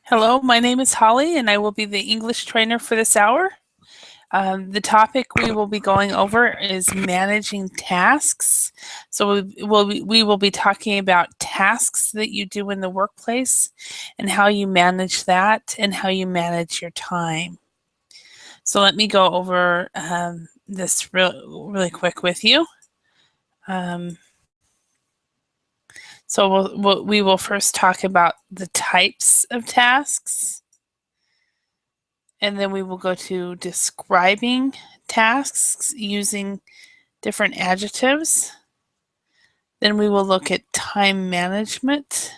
Hello, my name is Holly, and I will be the English trainer for this hour. The topic we will be going over is managing tasks. So we will be talking about tasks that you do in the workplace and how you manage that and how you manage your time. So let me go over this really quick with you. Um, we will first talk about the types of tasks. And then we will go to describing tasks using different adjectives. Then we will look at time management.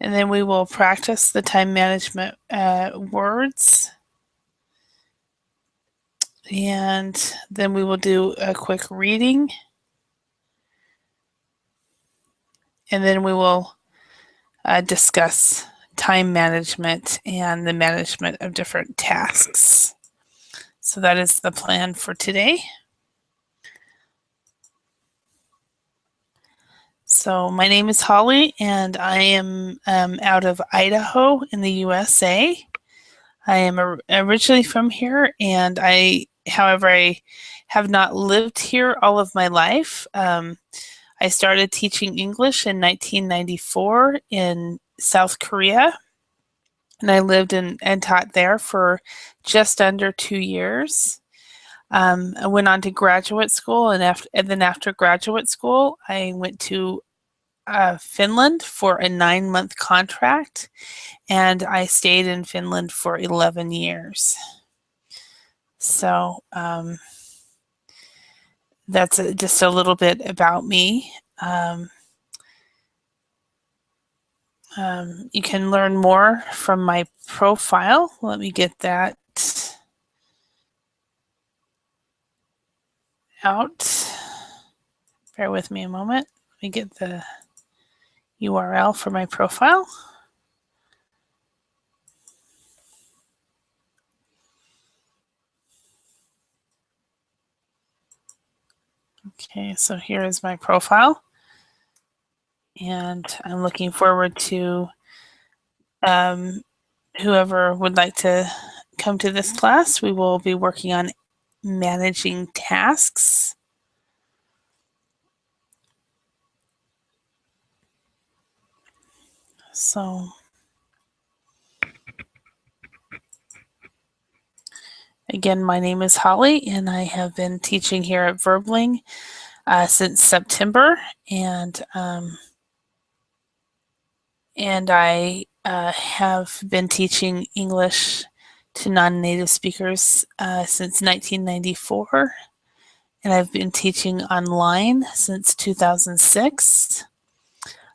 And then we will practice the time management words. And then we will do a quick reading. And then we will discuss time management and the management of different tasks. So that is the plan for today. So my name is Holly, and I am out of Idaho in the USA. I am originally from here, and however, I have not lived here all of my life. I started teaching English in 1994 in South Korea, and I lived and taught there for just under 2 years. I went on to graduate school, and then after graduate school, I went to Finland for a 9-month contract, and I stayed in Finland for 11 years. So that's just a little bit about me. You can learn more from my profile. Let me get that out. Bear with me a moment. Let me get the URL for my profile. Okay, so here is my profile. And I'm looking forward to whoever would like to come to this class. We will be working on managing tasks. So again, my name is Holly, and I have been teaching here at Verbling since September, and I have been teaching English to non-native speakers since 1994, and I've been teaching online since 2006.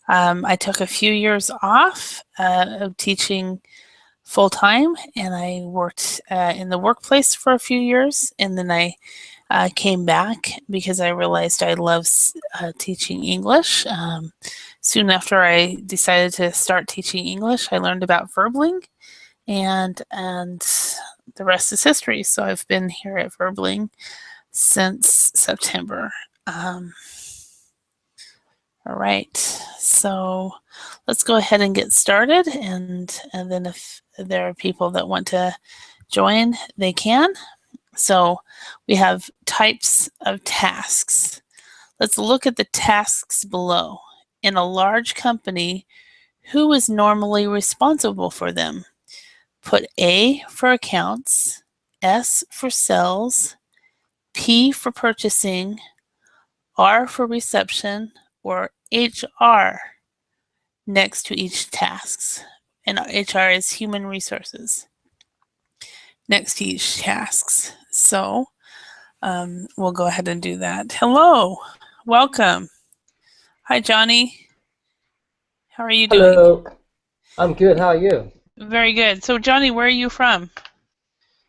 I took a few years off of teaching full-time, and I worked in the workplace for a few years, and then I came back because I realized I love teaching English. Soon after I decided to start teaching English, I learned about Verbling, and the rest is history. So I've been here at Verbling since September. All right, so let's go ahead and get started, and then if there are people that want to join, they can. So we have types of tasks. Let's look at the tasks below. In a large company, who is normally responsible for them? Put A for accounts, S for sales, P for purchasing, R for reception, or HR next to each task. And HR is human resources next to each tasks. So we'll go ahead and do that. Hello, welcome. Hi, Johnny. How are you doing? Hello, I'm good. How are you? Very good. So, Johnny, where are you from?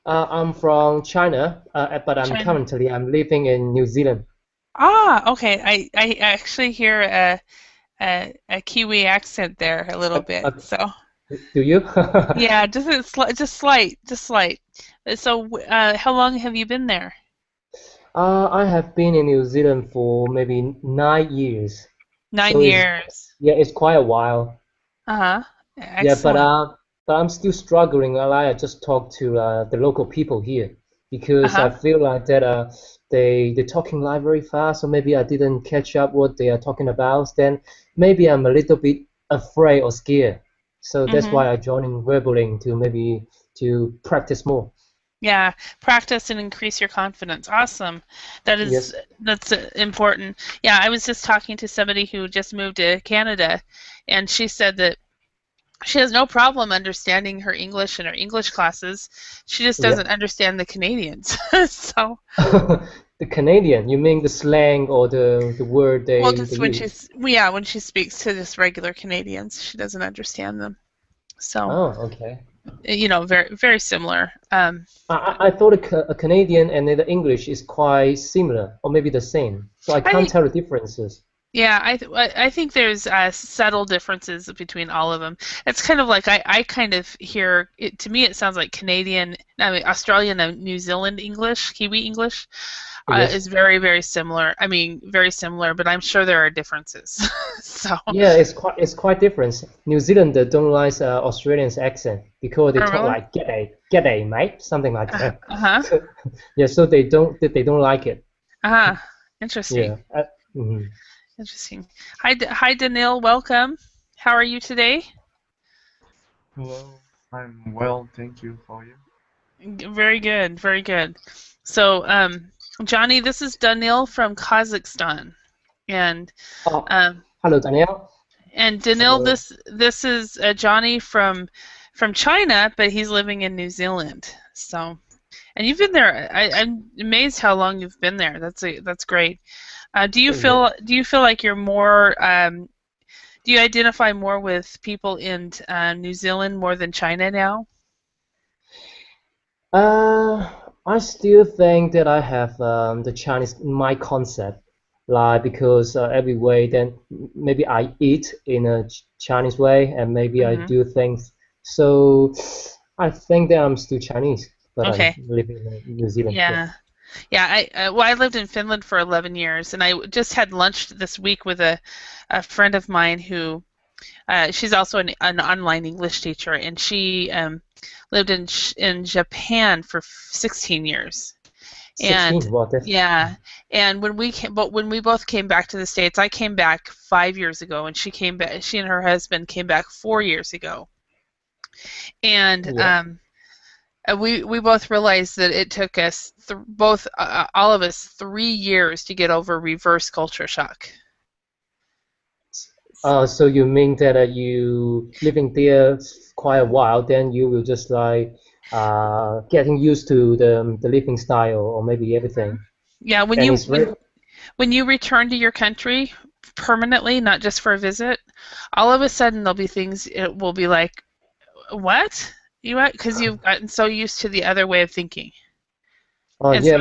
I'm from China, but China. I'm living in New Zealand. Ah, okay. I actually hear a Kiwi accent there a little Uh, bit. uh, So, do you? yeah, just slight, just slight. So, how long have you been there? I have been in New Zealand for maybe 9 years. Nine So years. it's quite a while. Uh-huh. Yeah, Excellent. but I'm still struggling. I just talk to the local people here because I Uh-huh. feel like that they talking like very fast, or maybe I didn't catch up what they are talking about. Then maybe I'm a little bit afraid or scared. So that's Mm-hmm. why I joined in Verbaling to maybe to practice more. Yeah, practice and increase your confidence. Awesome. Yes. That's important. Yeah, I was just talking to somebody who just moved to Canada, and she said that she has no problem understanding her English in her English classes. She just Yeah. doesn't understand the Canadians. So, The Canadian, you mean the slang or the word well, they just when use? she's yeah, when she speaks to just regular Canadians, she doesn't understand them. So, Oh, okay. very very similar. I thought a Canadian and the English is quite similar, or maybe the same. So I I can't think tell the differences. Yeah, I think there's subtle differences between all of them. It's kind of like I kind of hear it, to me it sounds like Canadian, I mean Australian and New Zealand English, Kiwi English, is Yes. very very similar. I mean very similar, but I'm sure there are differences. So, Yeah, it's quite different. New Zealander don't like Australian's accent because they oh talk really? like g'day mate, something like that. Uh-huh. Yeah, so they don't like it. Uh-huh. Interesting. Yeah. Mhm. Interesting. Hi Daniil, welcome. How are you today? Hello, I'm well, thank you for you. Very good, very good. So, Johnny, this is Daniil from Kazakhstan. And Oh, um, hello, Daniel. and Danil, Hello. this is Johnny from China, but he's living in New Zealand. So, and you've been there. I'm amazed how long you've been there. That's great. Yeah. Do you feel like you're more do you identify more with people in New Zealand more than China now? Uh, I still think that I have the Chinese my concept, like because every way then maybe I eat in a Chinese way and maybe I Hmm. do things. So I think that I'm still Chinese, but I'm Okay. living in New Zealand. Yeah. Yeah. Yeah, I lived in Finland for 11 years, and I just had lunch this week with a friend of mine who she's also an online English teacher, and she lived in Japan for 16 years. And 16. Wow, that's yeah, and when we both came back to the States, I came back 5 years ago, and she came back. She and her husband came back 4 years ago, and yeah. we both realized that it took us both all of us 3 years to get over reverse culture shock. So you mean that you living there quite a while, then you will just like getting used to the living style or maybe everything. Yeah, And it's very when you return to your country permanently, not just for a visit, all of a sudden there'll be things. It will be like, what? You what? Because you've gotten so used to the other way of thinking, Oh and so yeah,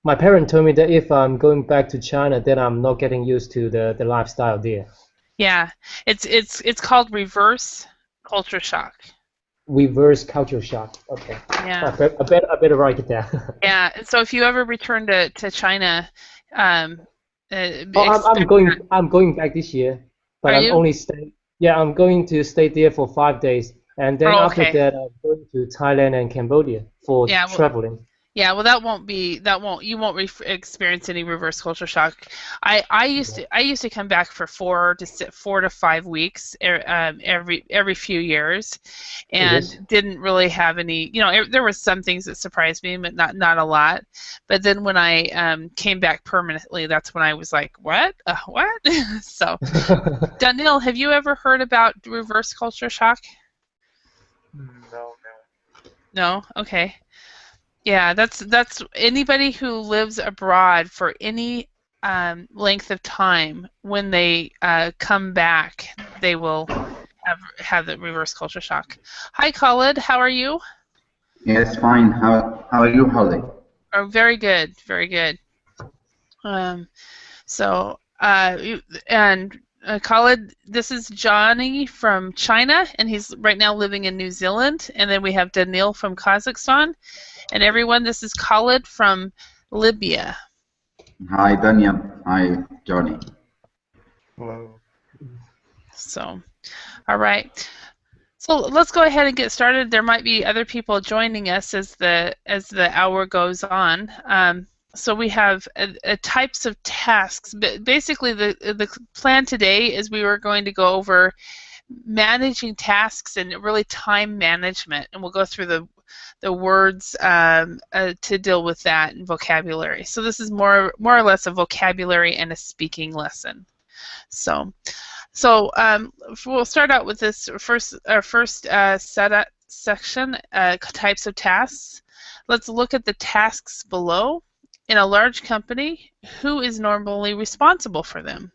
my parent told me that if I'm going back to China, then I'm not getting used to the lifestyle there. yeah, it's called reverse culture shock. Reverse culture shock. Okay. Yeah, I better write it down. yeah. And so if you ever return to China, um, Oh, I'm expect going that. I'm going back this year, but Are I'm you? only stay. Yeah, I'm going to stay there for 5 days, and then Oh, after okay. that, I'm going to Thailand and Cambodia for Yeah. Well, traveling. yeah, well, that won't you won't experience any reverse culture shock. Yeah. I used to come back for 4 to 5 weeks every few years, and Yes. didn't really have any. There were some things that surprised me, but not a lot. But then when I came back permanently, that's when I was like, what? What? So, Daniil, have you ever heard about reverse culture shock? No, No? Okay. Yeah, that's anybody who lives abroad for any length of time. When they come back, they will have the reverse culture shock. Hi, Khalid. How are you? Yes, fine. How are you, Holly? Oh, very good, very good. Um, so, and Khalid, this is Johnny from China, and he's right now living in New Zealand. And then we have Daniil from Kazakhstan, and everyone, this is Khalid from Libya. Hi, Daniel. Hi, Johnny. Hello. So, all right. So let's go ahead and get started. There might be other people joining us as the hour goes on. So we have types of tasks. Basically, the plan today is we were going to go over managing tasks and really time management, and we'll go through the words to deal with that and vocabulary. So this is more or less a vocabulary and a speaking lesson. So we'll start out with this first section, types of tasks. Let's look at the tasks below. In a large company, who is normally responsible for them?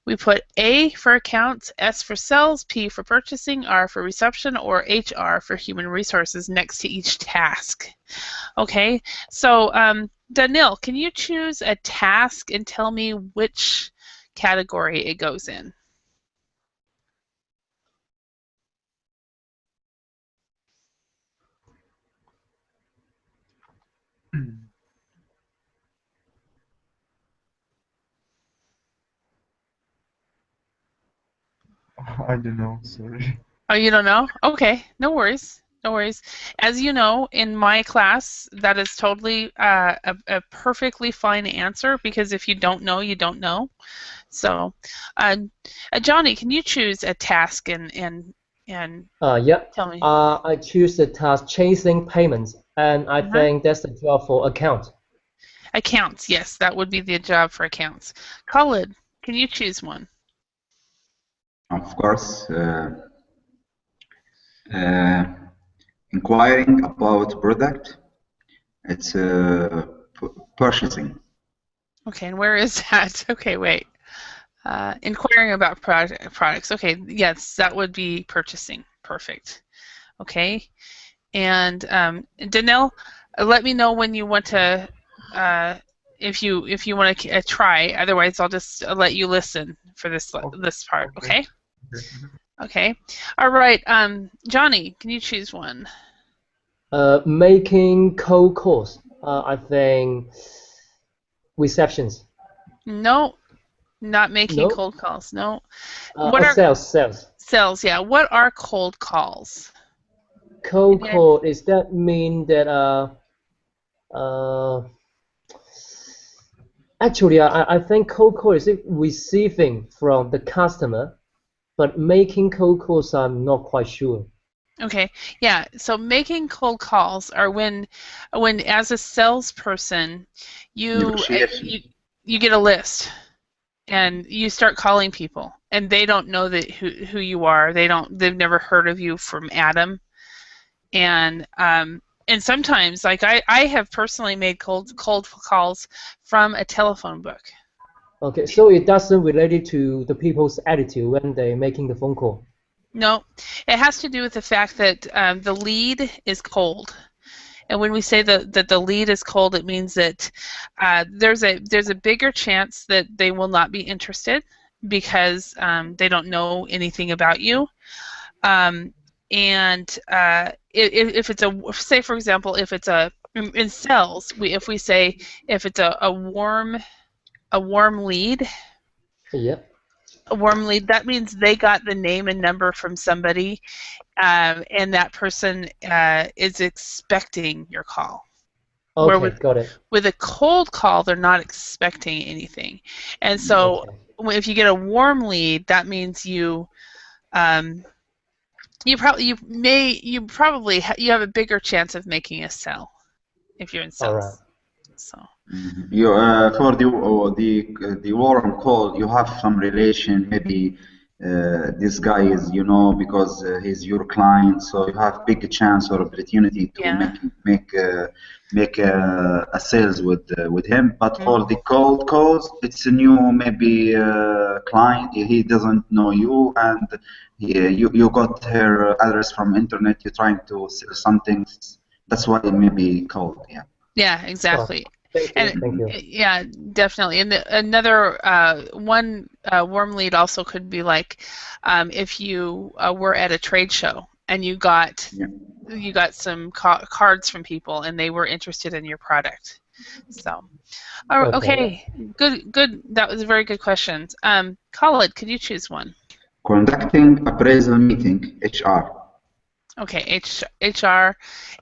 We put A for accounts, S for sales, P for purchasing, R for reception, or HR for human resources next to each task. Okay, so Daniil, can you choose a task and tell me which category it goes in? I don't know, sorry. Oh, you don't know? Okay, no worries. No worries. As you know, in my class, that is totally a perfectly fine answer, because if you don't know, you don't know. So, Johnny, can you choose a task and Yeah. tell me? I choose the task chasing payments, and I Uh-huh. think that's the job for account. Accounts, yes, that would be the job for accounts. Khalid, can you choose one? Of course, inquiring about product, it's purchasing. Okay, and where is that? Okay, wait. Inquiring about products. Okay, yes, that would be purchasing. Perfect. Okay, and Danelle, let me know when you want to, if you want to try. Otherwise, I'll just let you listen for this part. Okay. Okay. All right. Johnny, can you choose one? Making cold calls. I think receptions. No, not making No. cold calls. No. What are Sales. sales? Yeah. What are cold calls? Cold Any call, is that mean that actually I think cold call is receiving from the customer, but making cold calls I'm not quite sure. Okay, yeah. So making cold calls are when as a salesperson, you Negotiation. you get a list and you start calling people, and they don't know that who you are. They've never heard of you from Adam, and sometimes, like I have personally made cold calls from a telephone book. Okay, so it doesn't relate it to the people's attitude when they're making the phone call. No, it has to do with the fact that the lead is cold. And when we say that the lead is cold, it means that there's a bigger chance that they will not be interested because they don't know anything about you. And if it's say for example, if it's in sales, if we say if it's a warm lead. Yeah. A warm lead, that means they got the name and number from somebody, and that person is expecting your call. Okay, got it. With a cold call, they're not expecting anything, and so if you get a warm lead, that means you have a bigger chance of making a sale if you're in sales. All right. So. You for the warm call, you have some relation. Maybe this guy is, because he's your client, so you have big chance or opportunity to make a sales with him. But for the cold calls, it's a new maybe client. He doesn't know you, and you got her address from internet. You're trying to sell something. That's why it may be cold. Yeah. Yeah, exactly. Thank you. Yeah, definitely. And another one warm lead also could be like if you were at a trade show and you got some cards from people and they were interested in your product. So, all right, okay, good. That was a very good question. Khalid, could you choose one? Conducting appraisal meeting, HR. Okay, HR,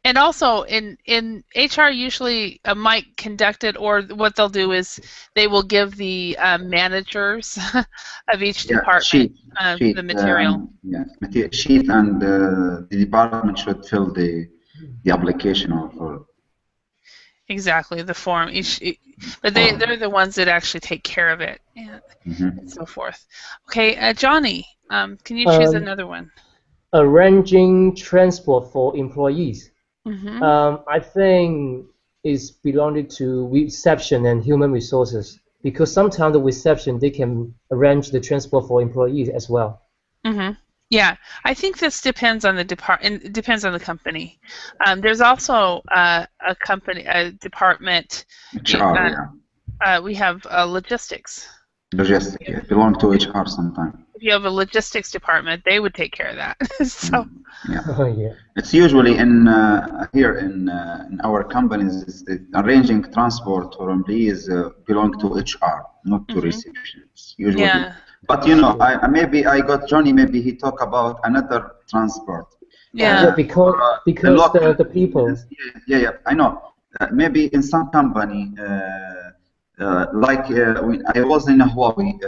and also in HR usually might conduct it, or what they'll do is they will give the managers of each department the material. Sheet, and the department should fill the application or exactly the form. But they're the ones that actually take care of it and so forth. Okay, Johnny, can you choose another one? Arranging transport for employees. I think it's belonging to reception and human resources, because sometimes the reception, they can arrange the transport for employees as well. Yeah, I think this depends on the department. It depends on the company. There's also a department. HR. We have logistics. Logistics, yeah, belong to HR sometimes. If you have a logistics department, they would take care of that. So. Yeah. It's usually in here in our companies, arranging transport for employees belong to HR, not to receptions. Usually. Yeah. But you know, maybe I got Johnny. Maybe he talk about another transport. Yeah, because the people. Yeah, I know. Maybe in some company, like when I was in a Huawei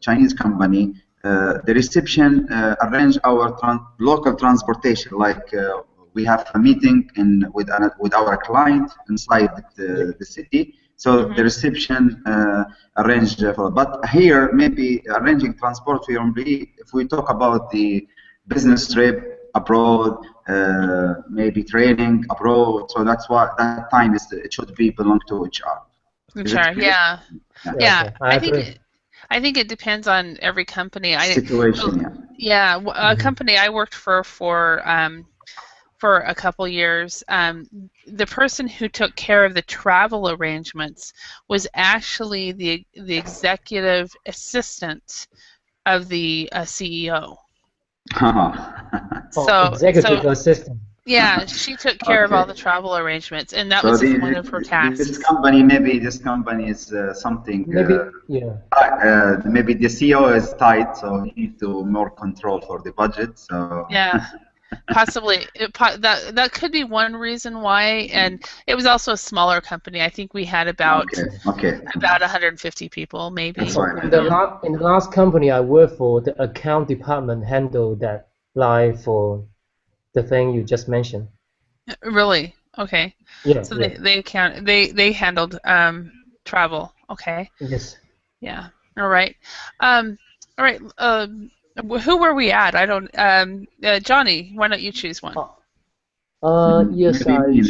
Chinese company, the reception arrange our local transportation. Like we have a meeting with our client inside the city. So the reception arranged for. But here, maybe arranging transport for your employee. If we talk about the business trip abroad, maybe training abroad. So that's why that time it should be belong to HR. HR, yeah. Okay. I think it depends on every company. Situation, yeah. A company I worked for a couple years, the person who took care of the travel arrangements was actually the executive assistant of the CEO. Executive assistant. Yeah, she took care of all the travel arrangements, and that was one of her tasks. This company is something. Maybe maybe the CEO is tight, so he needs to more control for the budget. So yeah, possibly that could be one reason why. And it was also a smaller company. I think we had about 150 people, maybe. In the last company I worked for, the account department handled that line for the thing you just mentioned. Really? Okay. Yeah. So they handled travel. Okay. Yes. Yeah. All right. All right. Who were we at? I don't. Johnny, why don't you choose one? Yes, maybe I choose.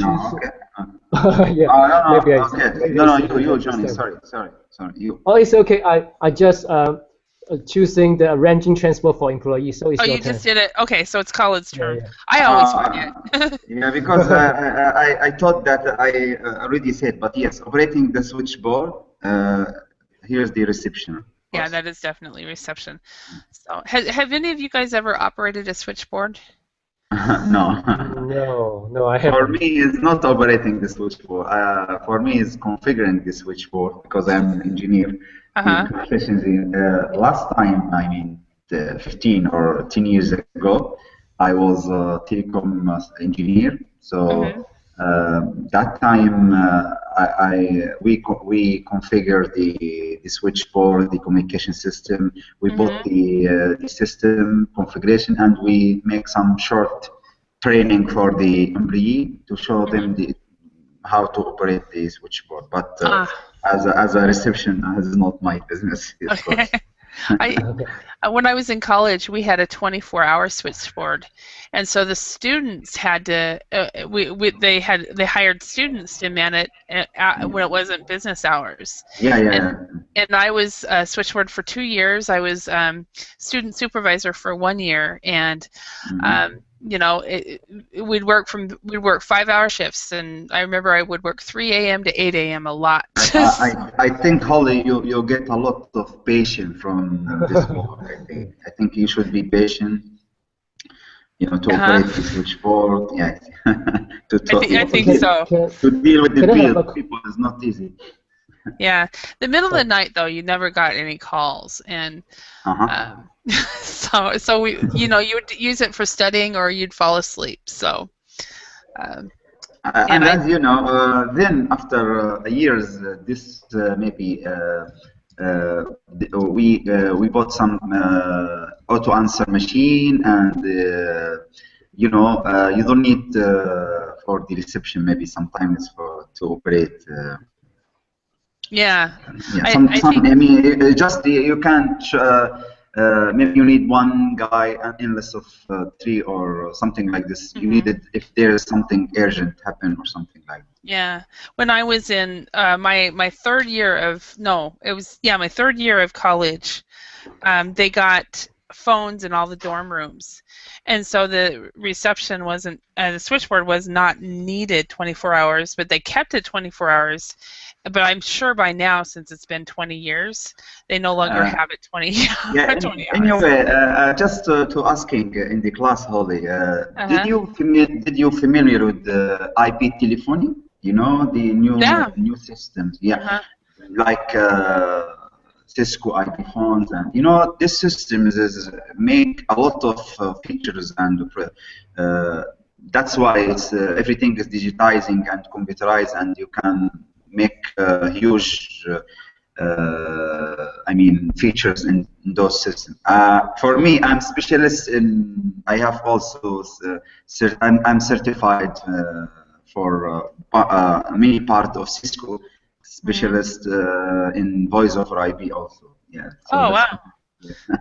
No, Maybe you, Johnny. Sorry, you. Oh, it's okay. I just choosing the arranging transport for employees. So it's you your turn. just did it. Okay, so it's Khaled's turn. Yeah. I always forget. Yeah, because I thought that I already said, but yes, operating the switchboard. Here's the reception. Yeah, that is definitely reception. So, have any of you guys ever operated a switchboard? No. No, I haven't. For me, it's not operating the switchboard. For me, it's configuring the switchboard because I'm an engineer. Last time, 15 or 10 years ago, I was a telecom engineer. So that time, we configured the switchboard, the communication system. We bought the system configuration, and we make some short training for the employee to show them how to operate the switchboard. But as a reception, is not my business. Okay. When I was in college, we had a 24-hour switchboard, and so the students had to. They hired students to man it when it wasn't business hours. And I was switchboard for 2 years. I was student supervisor for 1 year, and we'd work 5-hour shifts, and I remember I would work 3 a.m. to 8 a.m. a lot. I think, Holly, you get a lot of patience from this work. I think you should be patient. to Uh-huh. operate the switchboard. Yeah, I think Can, so. can, to deal with the can I have field a people is not easy. Yeah. The middle of the sorry. night though, you never got any calls, and Uh-huh. so we, you would use it for studying or you'd fall asleep. So, um, And and I, as you know, then after years, this maybe we bought some auto answer machine, and you don't need for the reception maybe sometimes to operate. yeah, Yeah, I some. think, I mean, just you can't. Maybe you need one guy instead of three or something like this. You need it if there is something urgent happen or something like that. yeah. When I was in my third year of, no, it was, yeah, my third year of college, they got phones in all the dorm rooms, and so the reception wasn't, the switchboard was not needed 24 hours, but they kept it 24 hours. But I'm sure by now, since it's been 20 years, they no longer have it 20 Yeah. 20 hours. Anyway, just to asking in the class, Holly, Uh-huh. did you familiar with the IP telephony? The Yeah. new systems. Yeah. Uh-huh. Like Cisco IP phones, and this system is make a lot of features, and that's why it's everything is digitizing and computerized, and you can make huge I mean features in those systems. For me, I'm specialist in. I have also I'm certified for many part of Cisco, specialist in voice over IP also. Yeah. So Oh, that's, wow.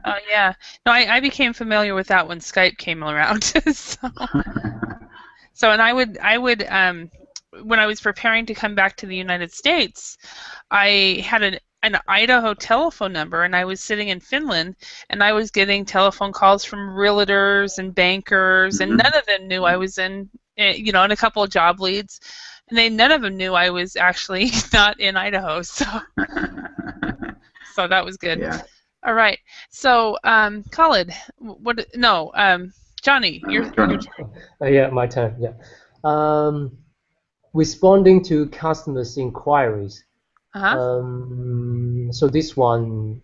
Oh, yeah. No, I became familiar with that when Skype came around. So, and I would when I was preparing to come back to the United States, I had an Idaho telephone number, and I was sitting in Finland, and I was getting telephone calls from realtors and bankers, and none of them knew I was in, in a couple of job leads, and none of them knew I was actually not in Idaho. So, so that was good. Yeah. All right. So, Khalid, No, Johnny, your turn. Yeah, my turn. Yeah. Responding to customers' inquiries. Uh-huh. So this one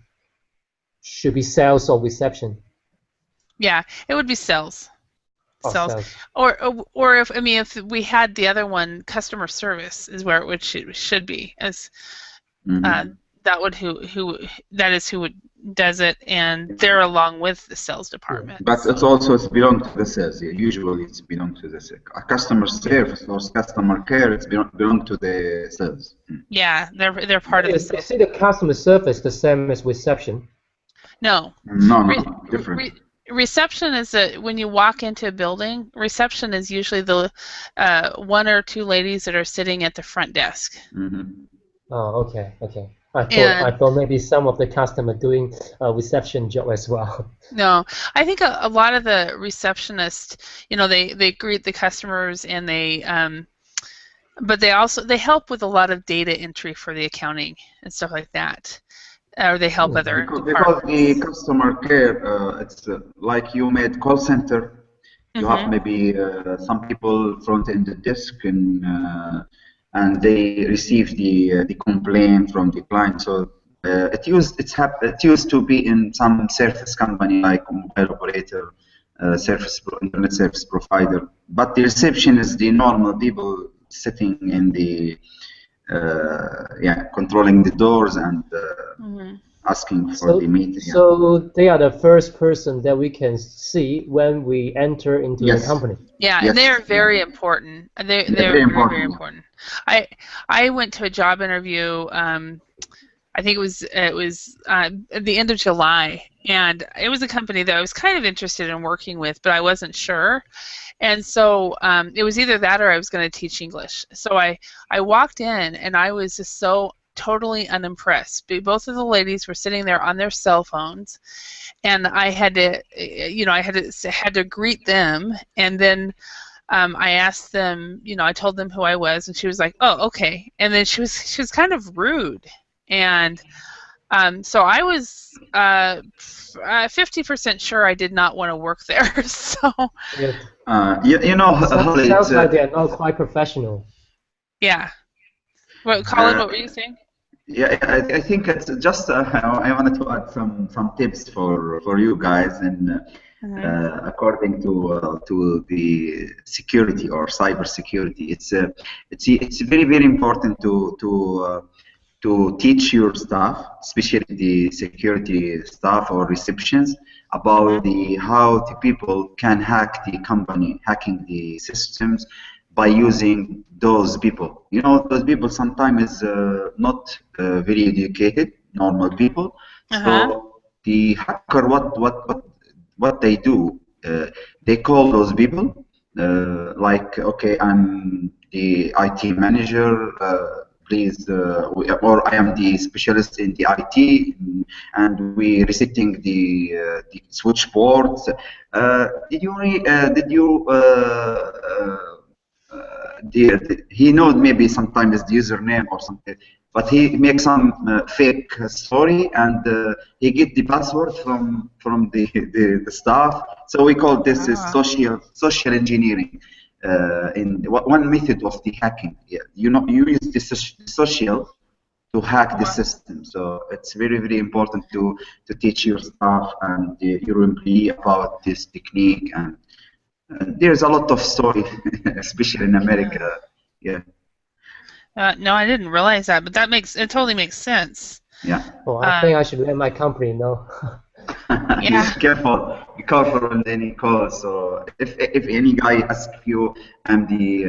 should be sales or reception. Yeah, it would be sales. Oh, Sales. sales. Or if we had the other one, customer service is where it should be, as that is who does it, and they're along with the sales department. But it's also belong to the sales. Yeah, usually it's belong to the customer service or customer care. It's belong to the sales. Yeah, they're part of the sales. Is the customer service the same as reception? No. No, different. Reception is when you walk into a building. Reception is usually the one or two ladies that are sitting at the front desk. Oh, okay. I thought maybe some of the customer doing a reception job as well. No, I think a lot of the receptionists, they greet the customers, and but they help with a lot of data entry for the accounting and stuff like that. Or they help other because the customer care, it's like you made call center. You have maybe some people front in the desk, and they receive the complaint from the client. So it used to be in some service company like mobile operator, internet service provider. But the reception is the normal people sitting in the controlling the doors and asking for the meeting. So they are the first person that we can see when we enter into a company. Yeah, and they're very important. They're very important. I went to a job interview. I think it was at the end of July, and it was a company that I was kind of interested in working with, but I wasn't sure. And so it was either that or I was going to teach English. So I walked in, and I was just so totally unimpressed. Both of the ladies were sitting there on their cell phones, and I had to, had to greet them, and then I asked them, I told them who I was, and she was like, "Oh, okay." And then she was kind of rude, and So I was 50% sure I did not want to work there. So Yeah. You know, Holly, Sounds it's, like they're not quite professional. yeah. What, Colin? What were you saying? yeah, I think it's just I wanted to add some tips for you guys, and according to the security or cyber security, it's very very important to teach your staff, especially the security staff or receptions, about the how the people can hack the company, hacking the systems by using those people. You know, those people sometimes not very educated, normal people. So the hacker, what they do, they call those people like, okay, I'm the IT manager. Please, or I am the specialist in the IT, and we resetting the switchboards. He knows maybe sometimes the username or something, but he makes some fake story, and he get the password from the staff. So we call this is social engineering. In one method of the hacking, you know, you use the social to hack the system. So it's very very important to teach your staff and your employee about this technique. And there's a lot of story, especially in America. Yeah. No, I didn't realize that, but it totally makes sense. Yeah. Well, I think I should let my company know. Yeah. Be careful when any calls. So if any guy asks you, I'm the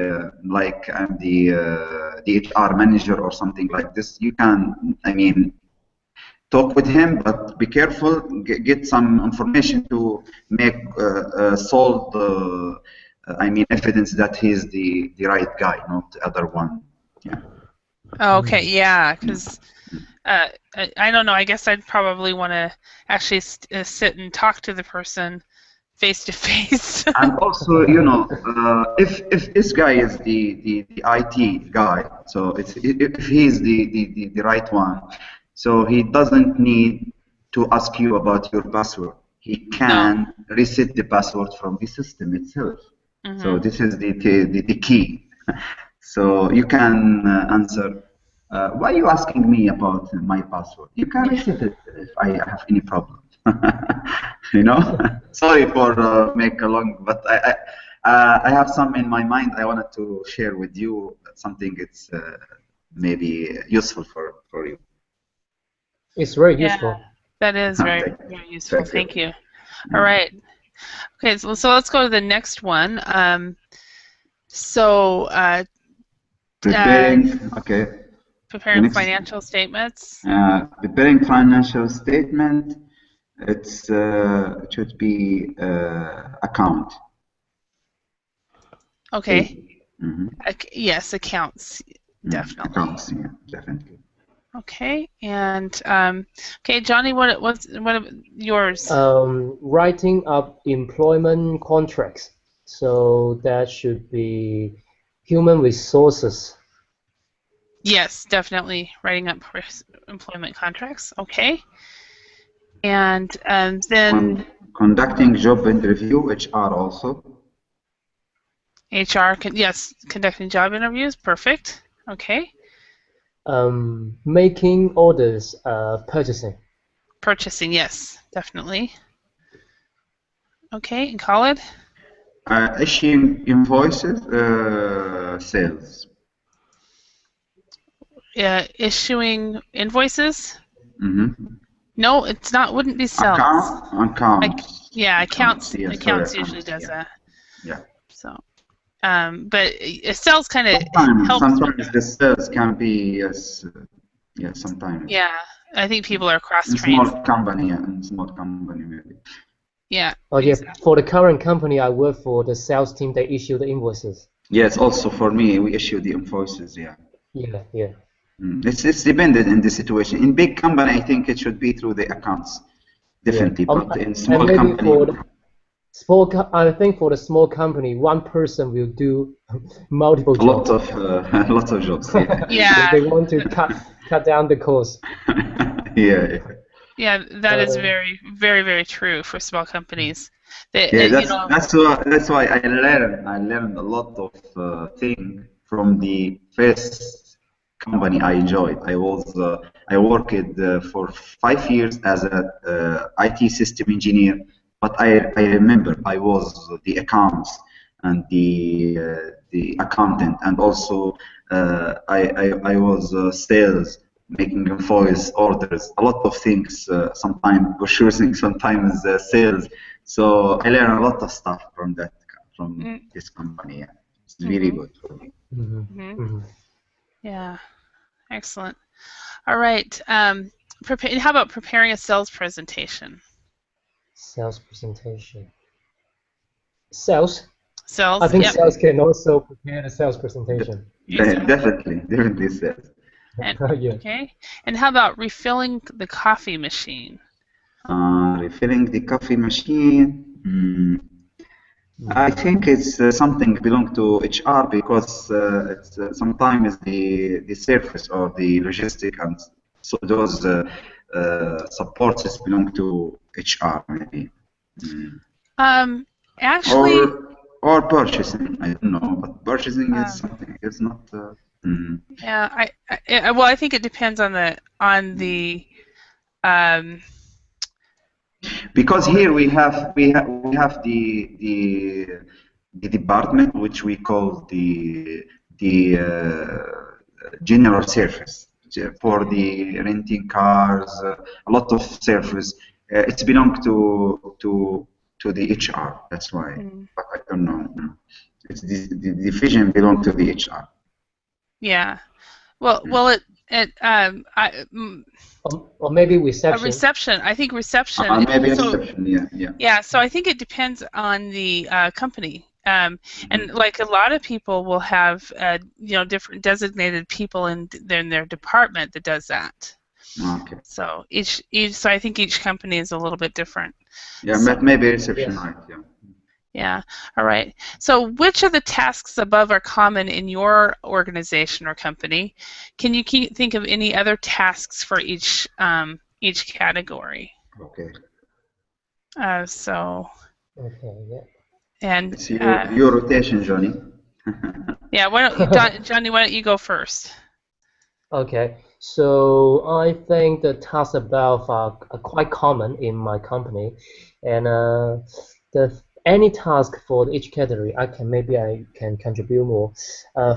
HR manager or something like this, you can, I mean, talk with him, but be careful. Get some information to make solve I mean, evidence that he's the right guy, not the other one. Yeah. Oh, okay. Yeah, because. I don't know. I guess I'd probably want to actually sit and talk to the person face to face. And also, you know, if this guy is the IT guy, so if he's the right one, so he doesn't need to ask you about your password. He can reset the password from the system itself. So this is the key. So you can answer. Why are you asking me about my password? You can reset it if I have any problem. You know. Sorry for make a long, but I have some in my mind. I wanted to share with you something. It's maybe useful for you. It's very useful. That is very very useful. Thank you. All right. Okay, so let's go to the next one. Preparing financial statements. Preparing financial statement. It should be account. Okay. Yes, accounts. Definitely. Accounts, yeah, definitely. Okay, and okay, Johnny, what yours? Writing up employment contracts. So that should be human resources. Yes, definitely writing up employment contracts. Okay, and then conducting job interview, HR also. HR, yes, conducting job interviews. Perfect. Okay. Making orders, purchasing. Purchasing, yes, definitely. Okay, and Khalid? Issuing invoices, sales. Issuing invoices? No, it's not. Wouldn't be sales. Accounts. Accounts usually does that. Yeah. So, but sales kind of helps. Sometimes the sales can be sometimes. Yeah, I think people are cross-trained. Small company maybe. Yeah. Oh yes, for the current company I work for, the sales team, they issue the invoices. Yes, also for me, we issue the invoices. Yeah. Yeah. It's dependent in the situation. In big company, I think it should be through the accounts, definitely. But in small company, I think for the small company, one person will do multiple jobs. Lots of jobs. Yeah. Yeah. They want to cut down the cost. Yeah, Yeah, that is Uh, very, very, very true for small companies. yeah. You know, That's why I learned a lot of things from the first company I joined. I worked for 5 years as a IT system engineer, but I remember I was the accounts and the accountant, and also I was sales, making invoice orders, a lot of things. Sometimes purchasing, sometimes sales. So I learned a lot of stuff from mm, this company. Yeah. It's really mhm, good for me. mhm, mhm. mhm. Yeah, excellent. All right. How about preparing a sales presentation? Sales presentation. Sales. I Sales, think yep, sales can also prepare the sales De- presentation. exactly. definitely sales. And Yeah. okay. And how about refilling the coffee machine? Refilling the coffee machine. I Mm. think it's something belong to HR, because it's sometimes the service or the logistic, and so those supports belong to HR maybe. Mm. Um, actually, or purchasing. I don't know, but purchasing is um, something. It's not. Mm. yeah, well, I think it depends on the um, Because here we have the department which we call the general service for the renting cars, a lot of service. It's belong to the HR. That's why. mm, But I don't know. No. It's the division belong to the HR. yeah. Well, Mm. well, Or maybe a reception. reception. I think reception. Maybe So reception. Yeah, yeah. yeah, so I think it depends on the company. And Mhm. like a lot of people will have, different designated people in their department that does that. Okay. So so I think each company is a little bit different. Yeah, So maybe reception, Yes. right? Yeah. yeah, all right. So which of the tasks above are common in your organization or company? Can you think of any other tasks for each category? Okay. So Okay. Yeah. and It's your rotation, Johnny. yeah, Johnny, why don't you go first? Okay, so I think the tasks above are quite common in my company, and the any task for each category, I can contribute more.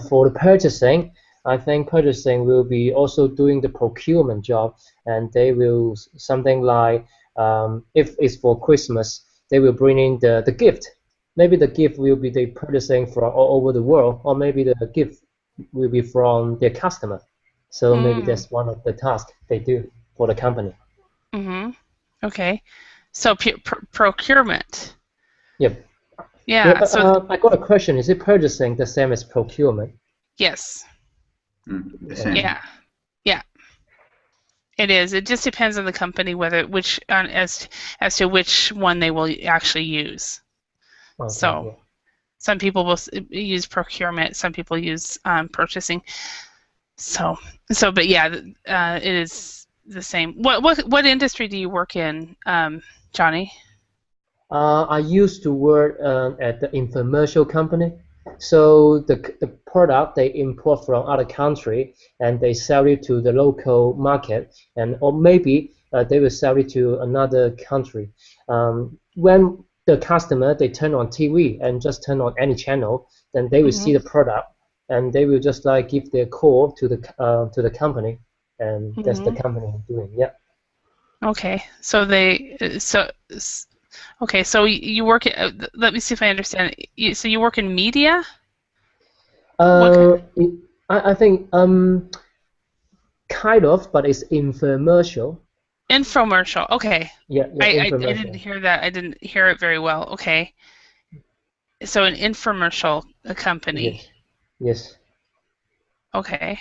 For the purchasing, I think purchasing will be also doing the procurement job, and they will something like if it's for Christmas, they will bring in the gift. Maybe the gift will be the purchasing from all over the world, or maybe the gift will be from their customer. So maybe Mm, that's one of the tasks they do for the company. mm-hmm. Okay. So procurement. Yep. Yeah, Yeah. So I got a question. Is it purchasing the same as procurement? yes. The Okay. Yeah. same. Yeah. It is. It just depends on the company whether which as to which one they will actually use. Okay. So Yeah. some people will use procurement. Some people use purchasing. So but yeah, it is the same. What industry do you work in, Johnny? I used to work at the infomercial company. So the product they import from other country and they sell it to the local market, and or maybe they will sell it to another country. When the customer they turn on TV and just turn on any channel, then they will see Mm-hmm. the product and they will just like give their call to the company, and that's the Mm-hmm. company doing. Yeah. Okay. So okay. So you work at. Let me see if I understand. So you work in media. What kind? I think kind of, but it's infomercial. Infomercial. Okay. Yeah, yeah, I didn't infomercial. hear that. I didn't hear it very well. Okay. So an infomercial company. Yes, yes. Okay.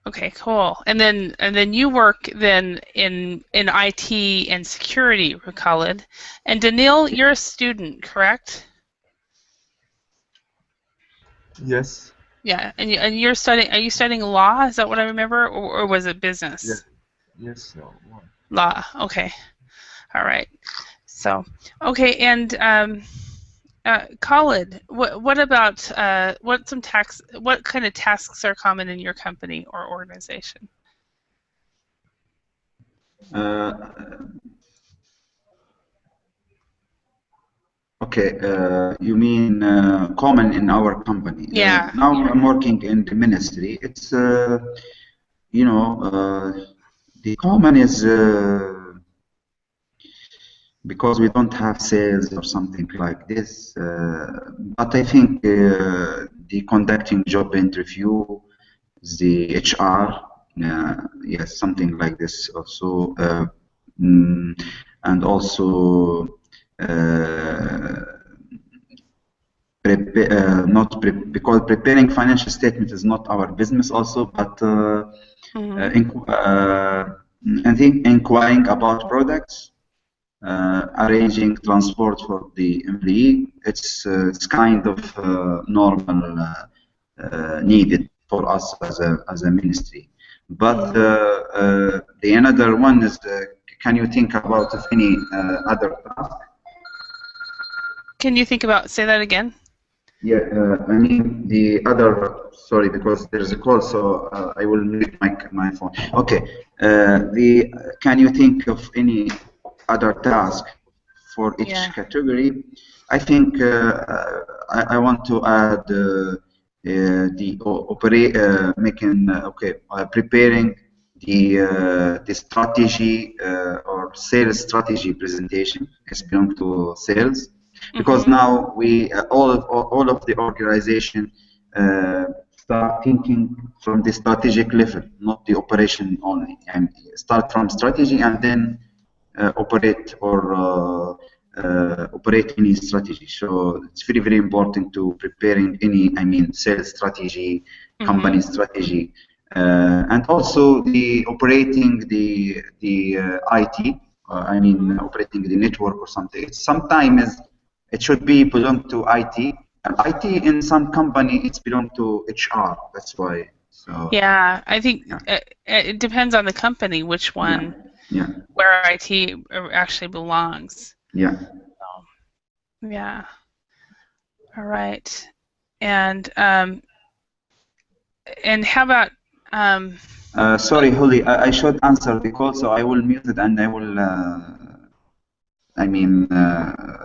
Okay, cool. And then you work then in IT and security, Khalid. And Daniil, you're a student, correct? Yes. Yeah. And you're studying. Are you studying law? Is that what I remember, or was it Yeah. business? Yes, one. Law. Okay. All right. So, okay, and Khalid, what about what kind of tasks are common in your company or organization? Okay, you mean common in our company? Yeah. Now I'm working in the ministry. It's you know, the common is because we don't have sales or something like this. But I think the conducting job interview, the HR, yes, something like this also, and also because preparing financial statement is not our business also, but I think inquiring about products, arranging transport for the employee, it's kind of normal needed for us as a ministry. But the another one is, can you think about if any other task? Can you think about, say that again? Yeah, I mean the other, sorry, because there's a call, so I will mute my phone. Okay, can you think of any other task for each category? I think I want to add preparing the strategy or sales strategy presentation. It's belong to sales. Because now we all of the organization start thinking from the strategic level, not the operation only, and start from strategy and then operate or operate any strategy. So it's very, very important to preparing any, I mean, sales strategy, company strategy, and also the operating the IT. I mean, operating the network or something. Sometimes it should be belong to IT. And IT in some company it's belong to HR. That's why. So yeah, I think it depends on the company which one, where IT actually belongs. Yeah. So, yeah. All right. And how about sorry, Holly, I should answer the call, so I will mute it and I will I mean,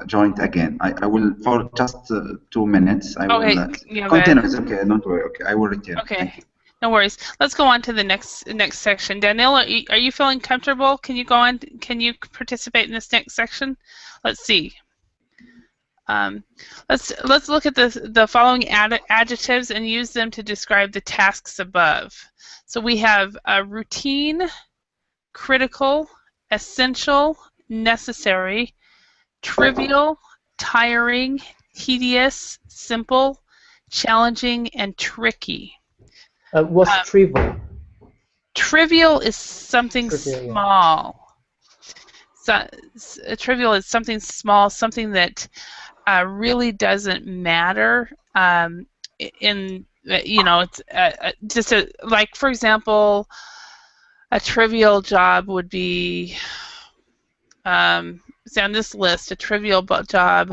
join again. I will, for just 2 minutes, I will continue. It's okay, don't worry. Okay, I will return. Okay, thank you. No worries. Let's go on to the next section. Danielle, are you feeling comfortable? Can you go on? Can you participate in this next section? Let's see. Let's look at the following adjectives and use them to describe the tasks above. So we have routine, critical, essential, necessary, trivial, tiring, tedious, simple, challenging, and tricky. What's trivial? Trivial is something small. So, trivial is something small, something that really doesn't matter. It's just like, for example, a trivial job would be, say on this list, a trivial job.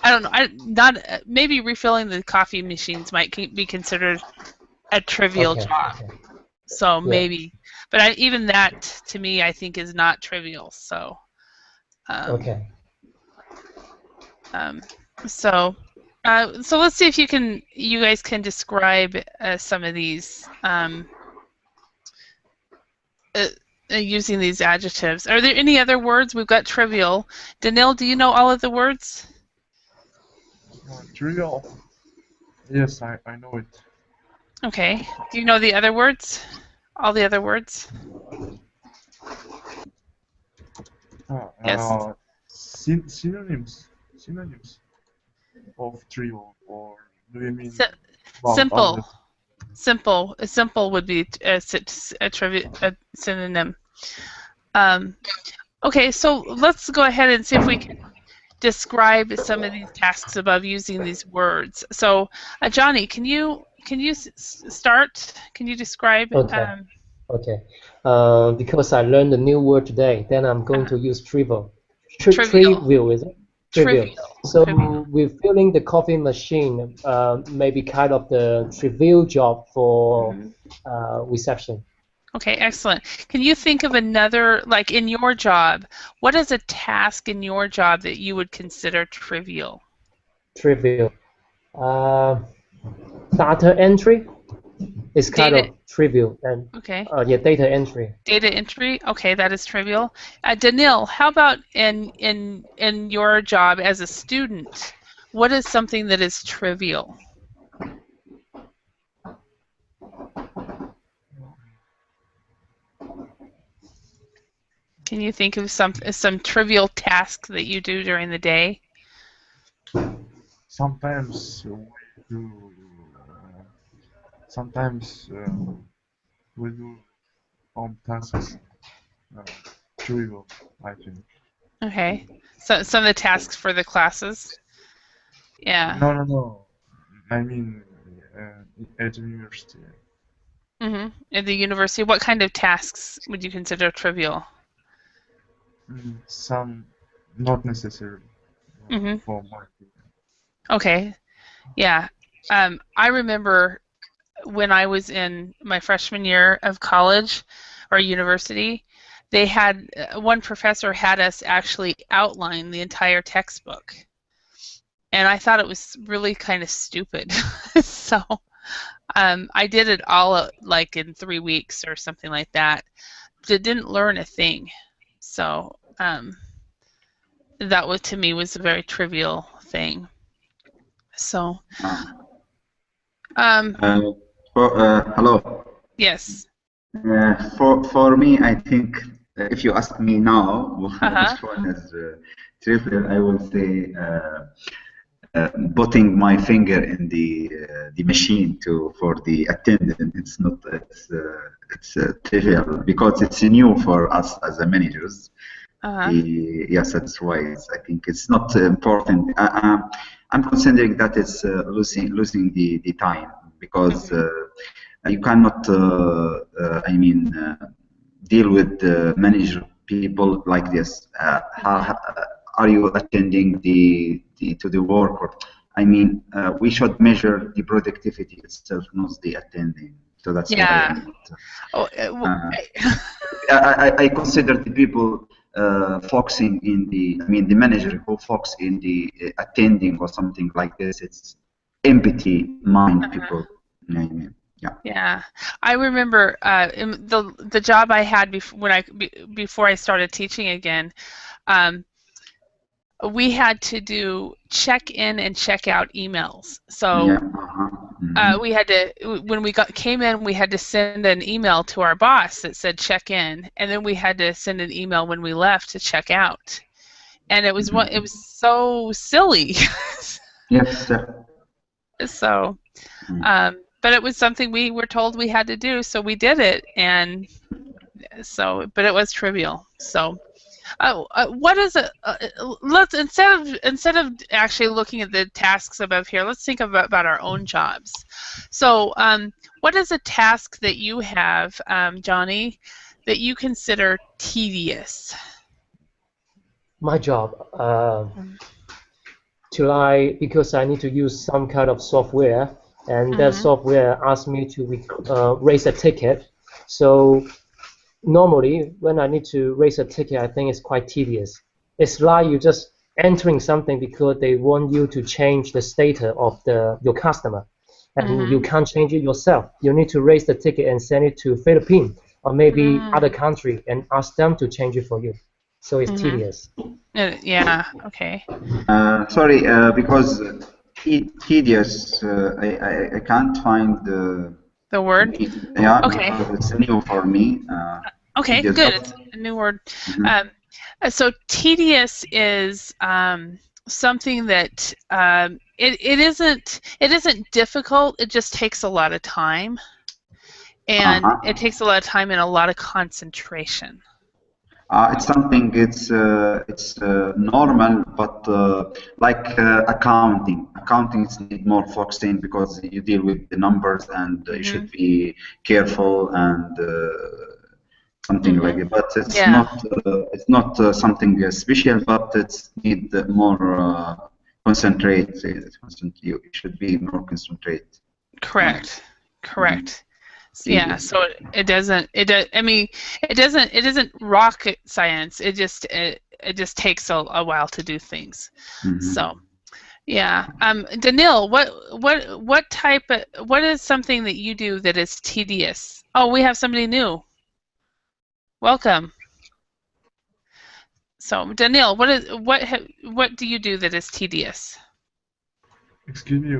I don't know. Maybe refilling the coffee machines might be considered a trivial job. Okay. So maybe, but even that to me, I think is not trivial. So. Okay. So let's see if you guys can describe some of these using these adjectives. Are there any other words? We've got trivial. Danil, do you know all of the words? Trivial. Yes, I know it. Okay. Do you know the other words? All the other words? Yes. Synonyms of trivial, or do you mean simple? Simple would be a synonym. Okay, so let's go ahead and see if we can describe some of these tasks above using these words. So, Johnny, can you start? Can you describe? Okay. Okay. Because I learned a new word today, then I'm going to use trivial. Trivial. Trivial, is it? Trivial. So Trivial. we're filling the coffee machine, maybe kind of the trivial job for reception. Okay, excellent. Can you think of another, like in your job, what is a task in your job that you would consider trivial? Trivial. Data entry is kind Data, of trivial, and okay. yeah, data entry. Data entry, okay, that is trivial. Danil, how about in your job as a student? What is something that is trivial? Can you think of some trivial task that you do during the day? Sometimes we do. Sometimes we do home tasks. Trivial, I think. Okay, so some of the tasks for the classes. Yeah. No. I mean, at university. At the university, what kind of tasks would you consider trivial? Some not necessary for my opinion. Okay, yeah. I remember when I was in my freshman year of college or university, they had one professor had us actually outline the entire textbook, and I thought it was really kind of stupid. So I did it all like in 3 weeks or something like that. Didn't learn a thing. So that was, to me, was a very trivial thing. So Hello. yes. For me, I think if you ask me now, which one is trivial, I will say putting my finger in the machine for the attendant. It's not it's trivial because it's new for us as a managers. Yes, that's why I think it's not important. I'm considering that it's losing the time because you cannot deal with manager people like this. Are you attending to the work? Or, we should measure the productivity itself, not the attending. So that's why I consider the people focusing in the manager who focus in the attending or something like this. It's empty mind people. Yeah, I remember in the job I had before I started teaching again. We had to do check-in and check-out emails. So we had to, when we came in, we had to send an email to our boss that said check in, and then we had to send an email when we left to check out. And it was so silly. Yes, sir. So, but it was something we were told we had to do, so we did it, and so, but it was trivial. So. What is it? Let's instead of actually looking at the tasks above here, let's think about our own jobs. So, what is a task that you have, Johnny, that you consider tedious? My job, because I need to use some kind of software, and that software asks me to raise a ticket. So normally, when I need to raise a ticket, I think it's quite tedious. It's like you just entering something because they want you to change the status of your customer, and you can't change it yourself. You need to raise the ticket and send it to Philippines or maybe other country and ask them to change it for you. So it's tedious. Yeah. Okay. Sorry, because tedious, I can't find the word? Yeah, okay. It's new for me. Okay, good. It's a new word. So tedious is something that it isn't difficult. It just takes a lot of time, and it takes a lot of time and a lot of concentration. It's something. It's normal, but like accounting. Accounting need more focusing because you deal with the numbers and you should be careful and something like it. But it's not something special. But it's need more concentrate. You should be more concentrate. Correct. Correct. Yeah, so it doesn't. I mean, it isn't rocket science. It just takes a while to do things. So, yeah. Daniil, what is something that you do that is tedious? Oh, we have somebody new. Welcome. So, Daniil, what do you do that is tedious? Excuse me.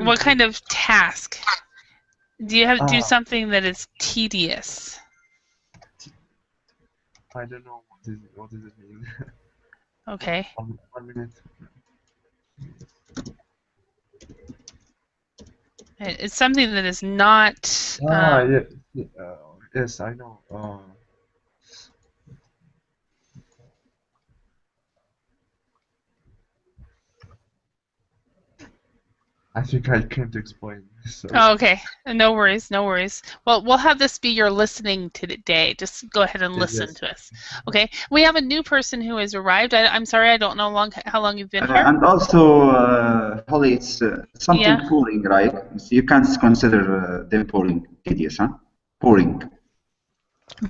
What kind of task? Do you have do something that is tedious? I don't know what does it mean. Okay. 1 minute. It's something that is not. Yes, I know. I think I can't explain. So. Oh, okay. No worries, no worries. Well, we'll have this be your listening today. Just go ahead and listen to us. Okay. We have a new person who has arrived. I'm sorry, I don't know how long you've been here. And also, Holly, it's something boring, right? So you can't consider them boring, tedious, huh? Boring.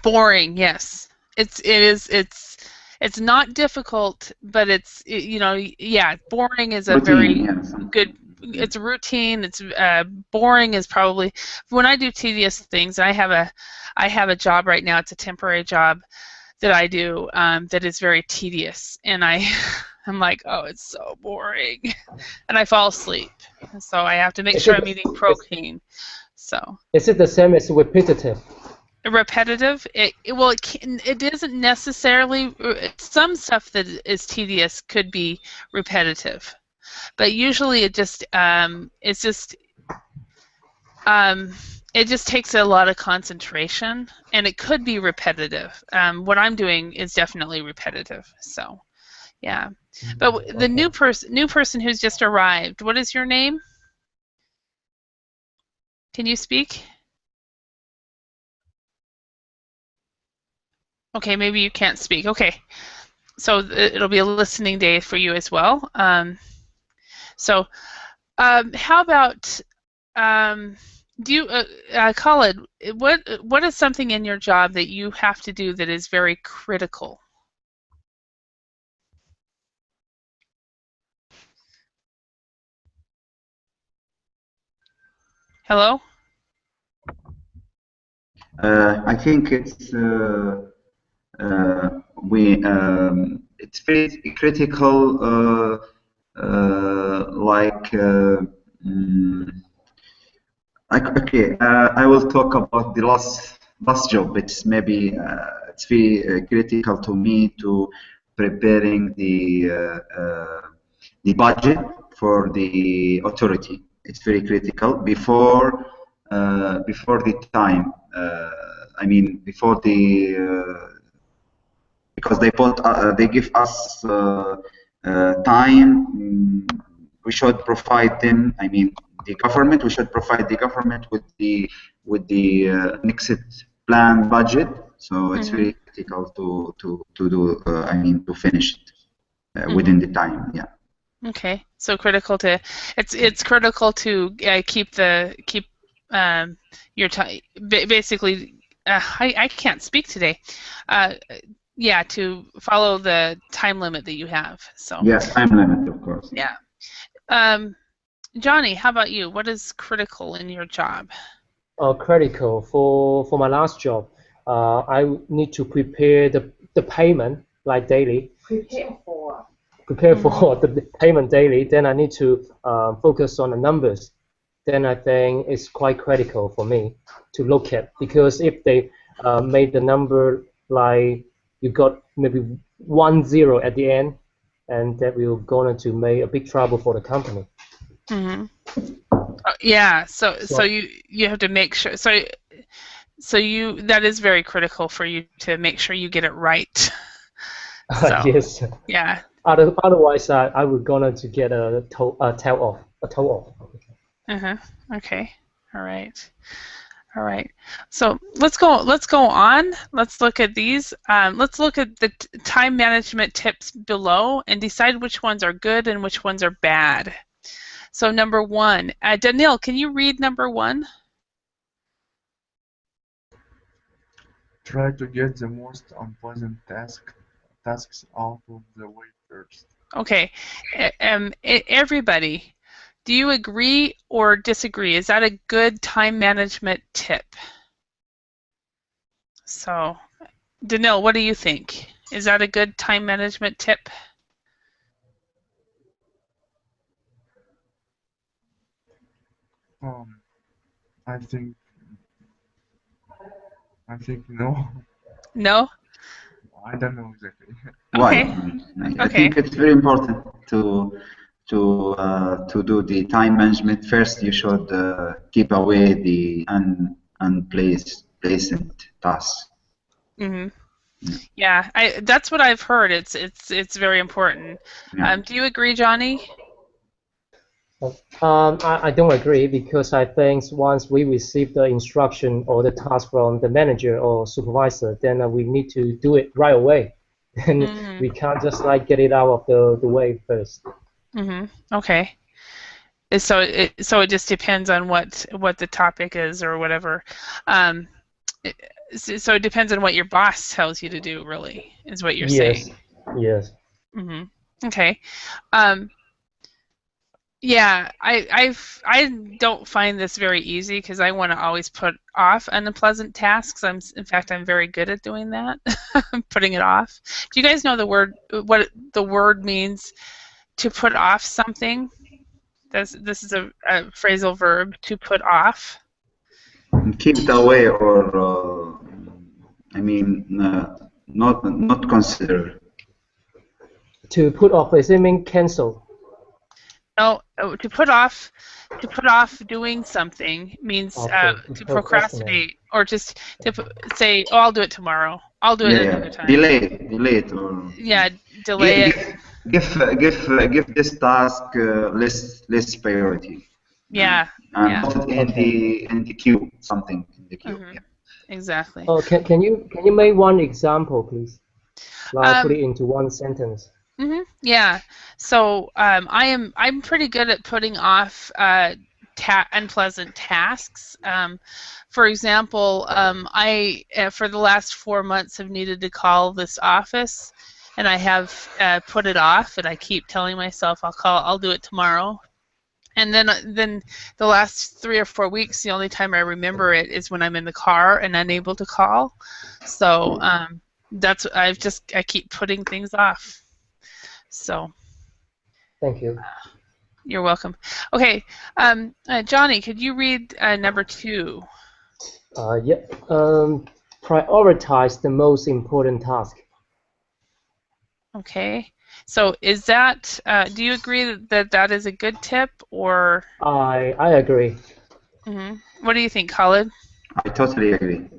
Boring, yes. It's not difficult, but boring is a routine, very good. It's routine. It's boring is probably when I do tedious things. I have a job right now. It's a temporary job that I do that is very tedious, and I'm like, oh, it's so boring, and I fall asleep. So I have to make sure I'm eating protein. So is it the same as repetitive? Repetitive? It isn't necessarily. Some stuff that is tedious could be repetitive. But usually it just takes a lot of concentration, and it could be repetitive. What I'm doing is definitely repetitive. So, yeah. But the new person who's just arrived. What is your name? Can you speak? Okay, maybe you can't speak. Okay, so it'll be a listening day for you as well. So, how about Khalid? What is something in your job that you have to do that is very critical? Hello? I think it's it's very critical. I will talk about the last job. It's maybe it's very critical to me to preparing the budget for the authority. It's very critical before the time. I mean before the because they give us time. We should provide them. I mean, the government. We should provide the government with the next plan budget. So it's very critical to do. I mean, to finish it within the time. Yeah. Okay. So critical to it's critical to keep your time. Basically, I can't speak today. Yeah, to follow the time limit that you have. So yes, time limit, of course. Yeah. Johnny, how about you? What is critical in your job? Critical for my last job. I need to prepare the payment like daily. Prepare for the payment daily. Then I need to focus on the numbers. Then I think it's quite critical for me to look at, because if they made the number like you got maybe 10 at the end, and that will going to make a big trouble for the company. Yeah. So you have to make sure. So So that is very critical for you to make sure you get it right. So, Yes. yeah. Otherwise, I would gonna to get a toe off. Okay. All right. All right. So let's go on. Let's look at these. Let's look at the time management tips below and decide which ones are good and which ones are bad. So number 1, Daniil, can you read number 1? Try to get the most unpleasant tasks out of the way first. Okay. Everybody, do you agree or disagree? Is that a good time management tip? So, Daniil, what do you think? Is that a good time management tip? I think no. No? I don't know exactly. Why? Okay. I think it's very important to do the time management. First, you should keep away the unpleasant tasks. Mm-hmm. Yeah, that's what I've heard. It's very important. Yeah. Do you agree, Johnny? I don't agree because I think once we receive the instruction or the task from the manager or supervisor, then we need to do it right away. And we can't just like get it out of the way first. Okay. So it just depends on what the topic is or whatever. So it depends on what your boss tells you to do, really, is what you're saying. Yes. Okay. Yeah, I don't find this very easy because I want to always put off unpleasant tasks. In fact, I'm very good at doing that, putting it off. Do you guys know what the word means to put off something? This is a phrasal verb, to put off. Keep it away, or not consider. To put off, does it mean cancel? No, to put off doing something means to procrastinate, or just to say, "Oh, I'll do it tomorrow. I'll do it another time." Delay it, or delay it. Give this task less priority. Yeah. Put it in the queue, something in the queue. Yeah. Exactly. Oh, can you make one example, please? Like put it into one sentence. Yeah. So I'm pretty good at putting off unpleasant tasks. For example, I for the last 4 months have needed to call this office, and I have put it off, and I keep telling myself I'll do it tomorrow. And then the last 3 or 4 weeks, the only time I remember it is when I'm in the car and unable to call. So I keep putting things off. So. Thank you. You're welcome. Okay, Johnny, could you read number 2? Yeah. Prioritize the most important task. Okay. So is that? Do you agree that is a good tip, or? I agree. What do you think, Khalid? I totally agree.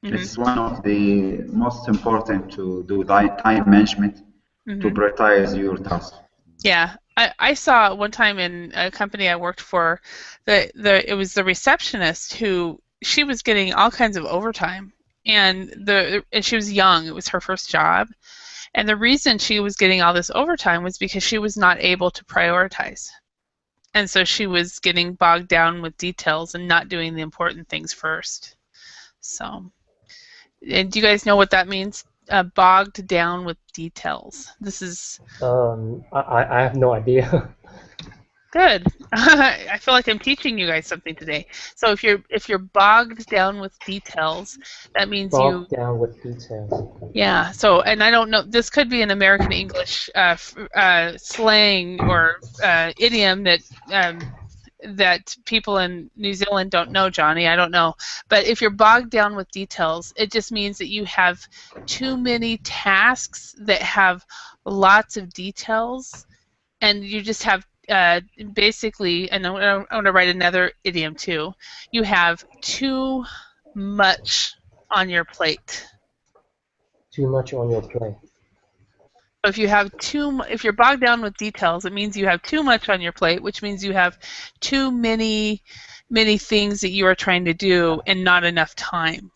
It's one of the most important to do time management to prioritize your tasks. Yeah, I saw one time in a company I worked for, it was the receptionist who she was getting all kinds of overtime, and she was young. It was her first job, and the reason she was getting all this overtime was because she was not able to prioritize, and so she was getting bogged down with details and not doing the important things first. So, and do you guys know what that means? Bogged down with details. This is. I have no idea. Good. I feel like I'm teaching you guys something today. So if you're bogged down with details, that means bogged down with details. Yeah. So, and I don't know. This could be an American English slang or idiom that people in New Zealand don't know, Johnny. I don't know. But if you're bogged down with details, it just means that you have too many tasks that have lots of details, and you just have basically, and I'm going to write another idiom too, you have too much on your plate. Too much on your plate. If you have if you're bogged down with details, it means you have too much on your plate, which means you have too many things that you are trying to do and not enough time.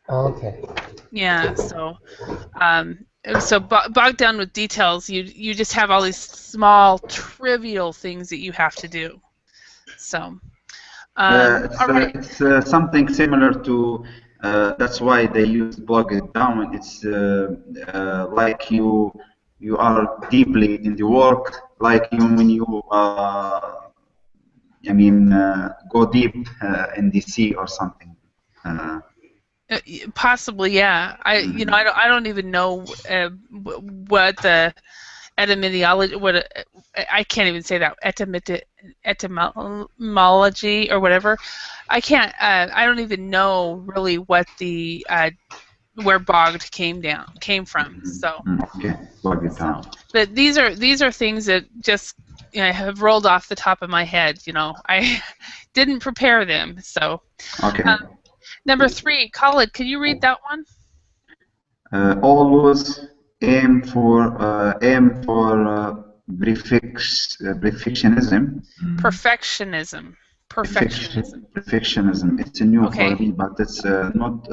Okay. Yeah. So, bogged down with details, you just have all these small, trivial things that you have to do. So, all right. It's something similar to. That's why they use bog it down. It's like you are deeply in the work, like when you go deep in the sea or something. Possibly, yeah. I don't even know what the etymology. I can't even say that etymology or whatever. I can't. I don't even know really what the where bogged came from. So. Okay, bog it down. But these are things that just have rolled off the top of my head. I didn't prepare them. So. Okay. Number 3, Khalid, can you read that one? Always aim for perfectionism. Perfectionism. It's new for me, but it's not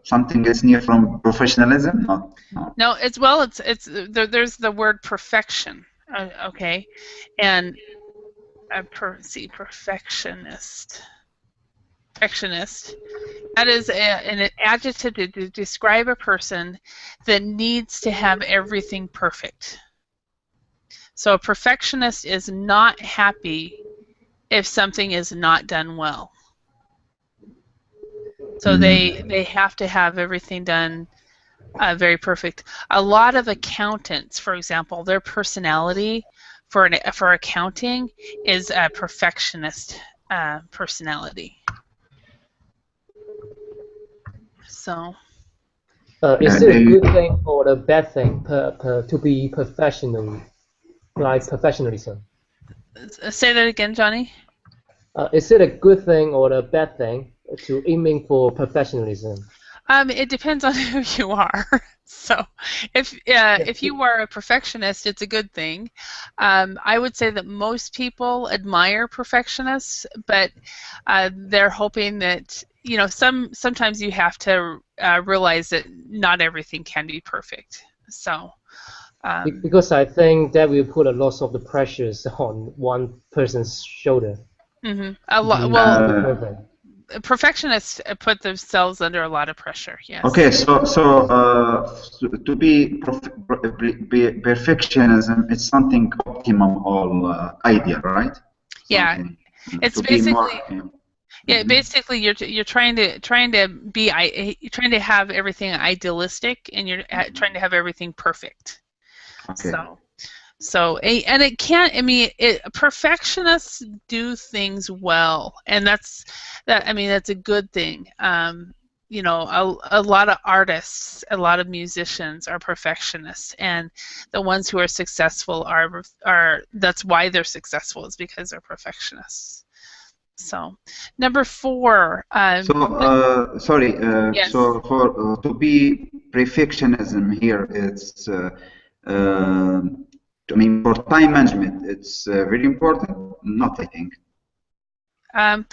something that's near from professionalism. No, it's there's the word perfection. Okay, and perfectionist. That is an adjective to describe a person that needs to have everything perfect. So a perfectionist is not happy if something is not done well. So they have to have everything done very perfect. A lot of accountants, for example, their personality for accounting is a perfectionist personality. So. Is it a good thing or a bad thing to be professional, like professionalism? Say that again, Johnny. Is it a good thing or a bad thing to aiming for professionalism? It depends on who you are. So, if you are a perfectionist, it's a good thing. I would say that most people admire perfectionists, but they're hoping that sometimes you have to realize that not everything can be perfect. So. Because I think that will put a lot of the pressures on one person's shoulder. Mm-hmm. Well. Perfectionists put themselves under a lot of pressure. Yes. Okay, so to be perfectionism, it's something optimum or ideal, right? Yeah, it's basically. Basically, you're trying to have everything idealistic, and you're trying to have everything perfect. Okay. So, and it can't. I mean, perfectionists do things well, and that's a good thing. A lot of artists, a lot of musicians are perfectionists, and the ones who are successful are that's why they're successful, is because they're perfectionists. So, number 4. Yes. So for to be perfectionism here, it's. For time management, it's very important. Not, I think. I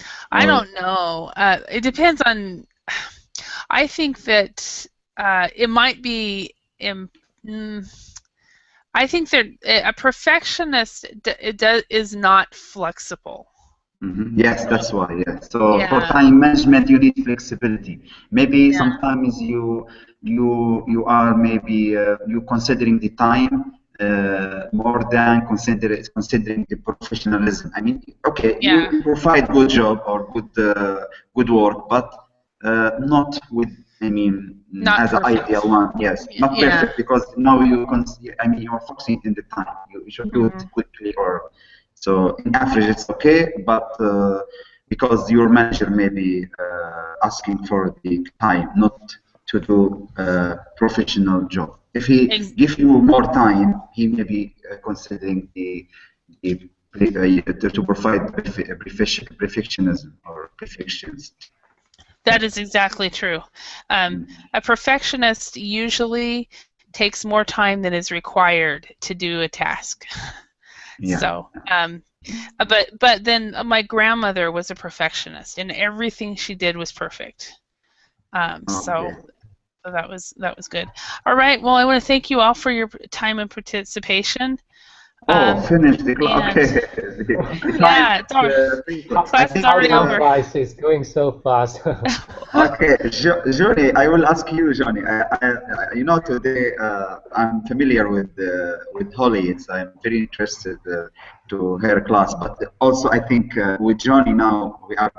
don't know. It depends on. I think that it might be. I think that a perfectionist is not flexible. Yes, that's why. Yeah. So for time management, you need flexibility. Maybe sometimes you are maybe you considering the time. More than considering the professionalism. I mean, okay, you provide good job or good work, but not with. I mean, not as an ideal one. Yes, not perfect, because now you're focusing in the time. You should do it quickly, or so. In average, it's okay, but because your manager may be asking for the time, not to do a professional job. If he gives you more time, he may be considering to provide perfectionism or perfectionist. That is exactly true. A perfectionist usually takes more time than is required to do a task. Yeah. So, but then my grandmother was a perfectionist, and everything she did was perfect. So that was good. All right. Well, I want to thank you all for your time and participation. Finished the class. and- Okay. Yeah, it's all, class is already over. It's going so fast. Okay, Johnny, I will ask you, Johnny. You know, today I'm familiar with Holly. I'm very interested to her class, but also I think with Johnny now we are